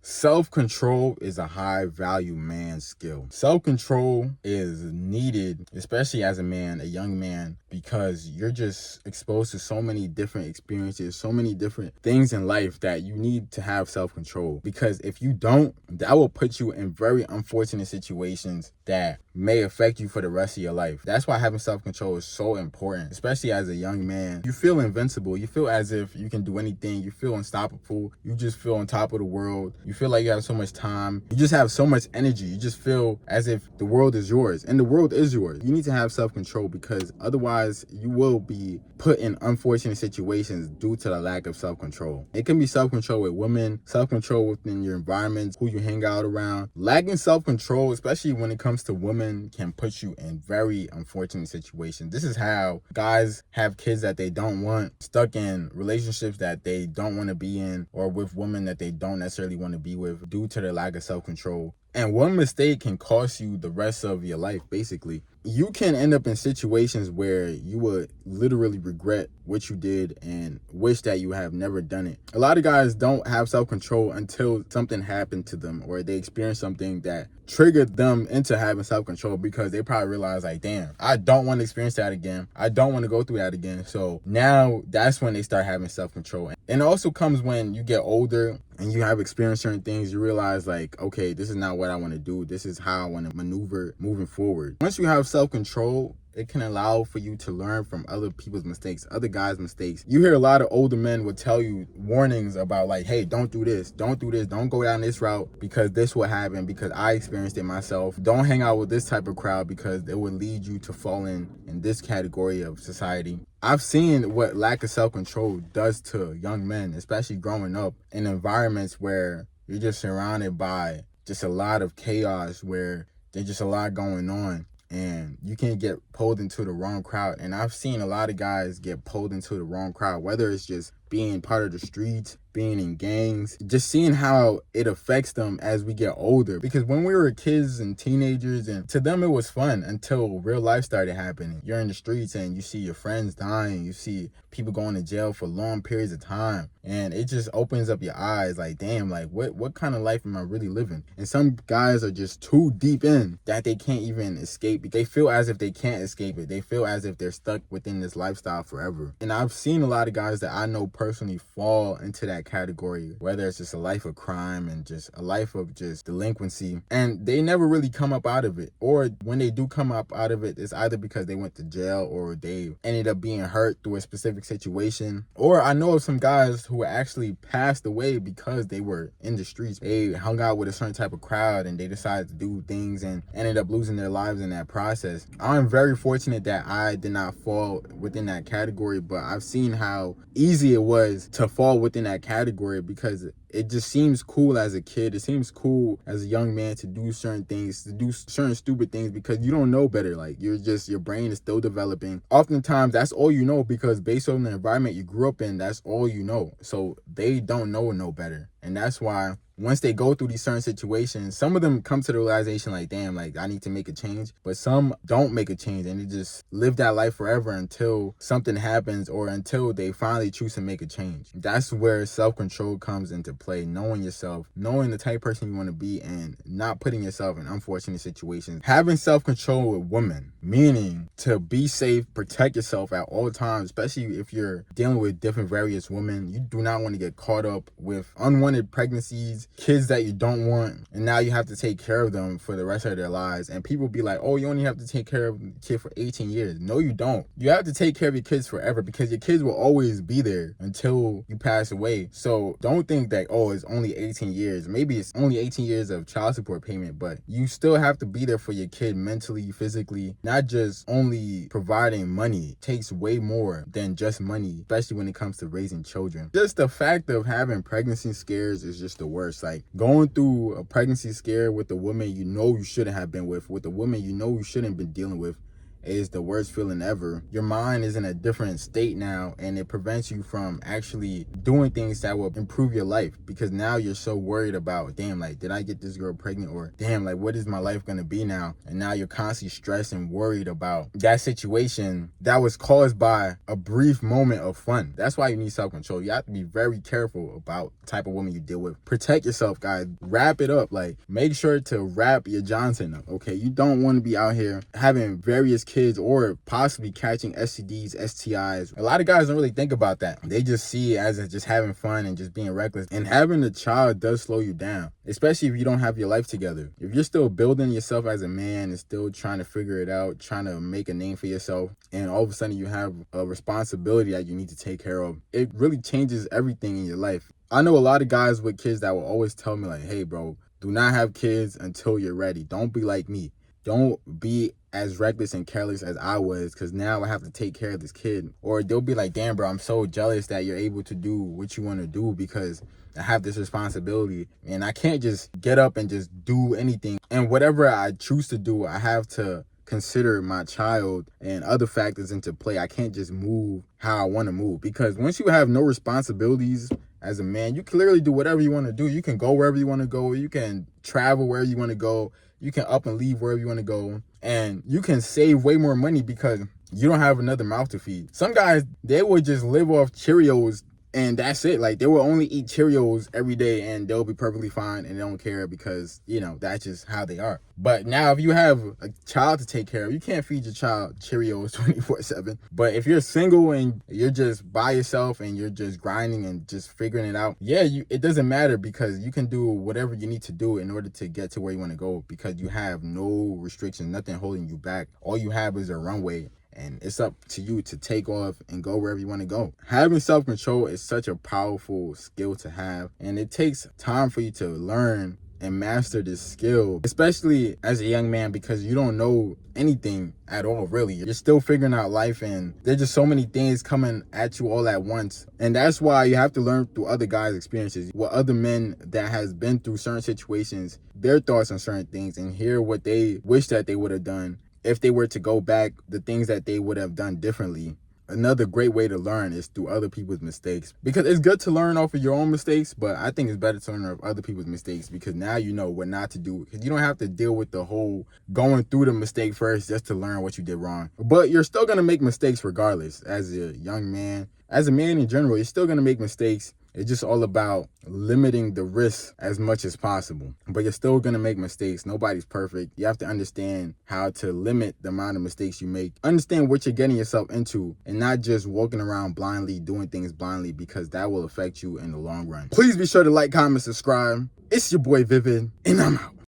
Self-control is a high-value man's skill. Self-control is needed, especially as a man, a young man, because you're just exposed to so many different experiences, so many different things in life that you need to have self-control. Because if you don't, that will put you in very unfortunate situations that may affect you for the rest of your life. That's why having self-control is so important, especially as a young man. You feel invincible. You feel as if you can do anything. You feel unstoppable. You just feel on top of the world. You feel like you have so much time. You just have so much energy. You just feel as if the world is yours, and the world is yours. You need to have self-control, because otherwise you will be put in unfortunate situations due to the lack of self-control. It can be self-control with women, self-control within your environment, who you hang out around. Lacking self-control, especially when it comes to women, can put you in very unfortunate situations. This is how guys have kids that they don't want, stuck in relationships that they don't want to be in, or with women that they don't necessarily want to be with due to their lack of self-control. And one mistake can cost you the rest of your life, basically. You can end up in situations where you would literally regret what you did and wish that you have never done it. A lot of guys don't have self-control until something happened to them, or they experience something that triggered them into having self-control, because they probably realize, like, damn, I don't want to experience that again. I don't want to go through that again. So now that's when they start having self-control. And it also comes when you get older and you have experienced certain things. You realize, like, okay, this is not what I want to do. This is how I want to maneuver moving forward. Once you have self-control, it can allow for you to learn from other people's mistakes, other guys' mistakes. You hear a lot of older men will tell you warnings about, like, hey, don't do this, don't go down this route, because this will happen, because I experienced it myself. Don't hang out with this type of crowd, because it will lead you to fall in this category of society. I've seen what lack of self-control does to young men, especially growing up in environments where you're just surrounded by just a lot of chaos, where there's just a lot going on, and you can get pulled into the wrong crowd. And I've seen a lot of guys get pulled into the wrong crowd, whether it's just being part of the streets, being in gangs, just seeing how it affects them as we get older. Because when we were kids and teenagers, and to them it was fun until real life started happening. You're in the streets and you see your friends dying, you see people going to jail for long periods of time, and it just opens up your eyes, like, damn, like what kind of life am I really living? And some guys are just too deep in that they can't even escape. They feel as if they can't escape it. They feel as if they're stuck within this lifestyle forever. And I've seen a lot of guys that I know personally fall into that category, whether it's just a life of crime and just a life of just delinquency, and they never really come up out of it. Or when they do come up out of it, it's either because they went to jail, or they ended up being hurt through a specific situation. Or I know of some guys who actually passed away because they were in the streets. They hung out with a certain type of crowd and they decided to do things and ended up losing their lives in that process. I'm very fortunate that I did not fall within that category, but I've seen how easy it was to fall within that category, because it just seems cool as a kid. It seems cool as a young man to do certain things, to do certain stupid things, because you don't know better. Like, your brain is still developing. Oftentimes, that's all you know, because based on the environment you grew up in, that's all you know. So they don't know no better. And that's why once they go through these certain situations, some of them come to the realization, like, damn, like, I need to make a change. But some don't make a change, and they just live that life forever until something happens, or until they finally choose to make a change. That's where self-control comes into play. Knowing yourself, knowing the type of person you want to be, and not putting yourself in unfortunate situations. Having self-control with women, meaning to be safe, protect yourself at all times, especially if you're dealing with different various women. You do not want to get caught up with unwanted pregnancies, kids that you don't want, and now you have to take care of them for the rest of their lives. And people be like, oh, you only have to take care of the kid for 18 years. No, you don't. You have to take care of your kids forever, because your kids will always be there until you pass away. So don't think that, oh, it's only 18 years. Maybe it's only 18 years of child support payment, but you still have to be there for your kid mentally, physically, not just only providing money. It takes way more than just money, especially when it comes to raising children. Just the fact of having pregnancy scares is just the worst. Like, going through a pregnancy scare with a woman you know you shouldn't have been with a woman you know you shouldn't have been dealing with, is the worst feeling ever. Your mind is in a different state now, and it prevents you from actually doing things that will improve your life, because now you're so worried about, damn, like, did I get this girl pregnant? Or damn, like, what is my life gonna be now? And now you're constantly stressed and worried about that situation that was caused by a brief moment of fun. That's why you need self-control. You have to be very careful about the type of woman you deal with. Protect yourself, guys. Wrap it up. Like, make sure to wrap your Johnson up, okay? You don't want to be out here having various kids or possibly catching STDs, STIs. A lot of guys don't really think about that. They just see it as just having fun and just being reckless. And having a child does slow you down, especially if you don't have your life together. If you're still building yourself as a man and still trying to figure it out, trying to make a name for yourself, and all of a sudden you have a responsibility that you need to take care of, it really changes everything in your life. I know a lot of guys with kids that will always tell me, like, hey bro, do not have kids until you're ready. Don't be like me. Don't be as reckless and careless as I was, because now I have to take care of this kid. Or they'll be like, damn bro, I'm so jealous that you're able to do what you want to do, because I have this responsibility and I can't just get up and just do anything. And whatever I choose to do, I have to consider my child and other factors into play. I can't just move how I want to move, because once you have no responsibilities as a man, you can literally do whatever you want to do. You can go wherever you want to go. You can travel wherever you want to go. You can up and leave wherever you want to go. And you can save way more money because you don't have another mouth to feed. Some guys, they would just live off Cheerios and that's it. Like, they will only eat Cheerios every day and they'll be perfectly fine and they don't care, because, you know, that's just how they are. But now if you have a child to take care of, you can't feed your child Cheerios 24/7. But if you're single and you're just by yourself and you're just grinding and just figuring it out, yeah, it doesn't matter, because you can do whatever you need to do in order to get to where you want to go, because you have no restrictions, nothing holding you back. All you have is a runway. And it's up to you to take off and go wherever you want to go. Having self-control is such a powerful skill to have. And it takes time for you to learn and master this skill, especially as a young man, because you don't know anything at all, really. You're still figuring out life, and there's just so many things coming at you all at once. And that's why you have to learn through other guys' experiences, what other men that has been through certain situations, their thoughts on certain things, and hear what they wish that they would have done. If they were to go back, the things that they would have done differently. Another great way to learn is through other people's mistakes, because it's good to learn off of your own mistakes, but I think it's better to learn off other people's mistakes, because now you know what not to do, because you don't have to deal with the whole going through the mistake first just to learn what you did wrong. But you're still going to make mistakes regardless. As a young man, as a man in general, you're still going to make mistakes. It's just all about limiting the risk as much as possible. But you're still going to make mistakes. Nobody's perfect. You have to understand how to limit the amount of mistakes you make. Understand what you're getting yourself into, and not just walking around blindly, doing things blindly, because that will affect you in the long run. Please be sure to like, comment, subscribe. It's your boy Vivid, and I'm out.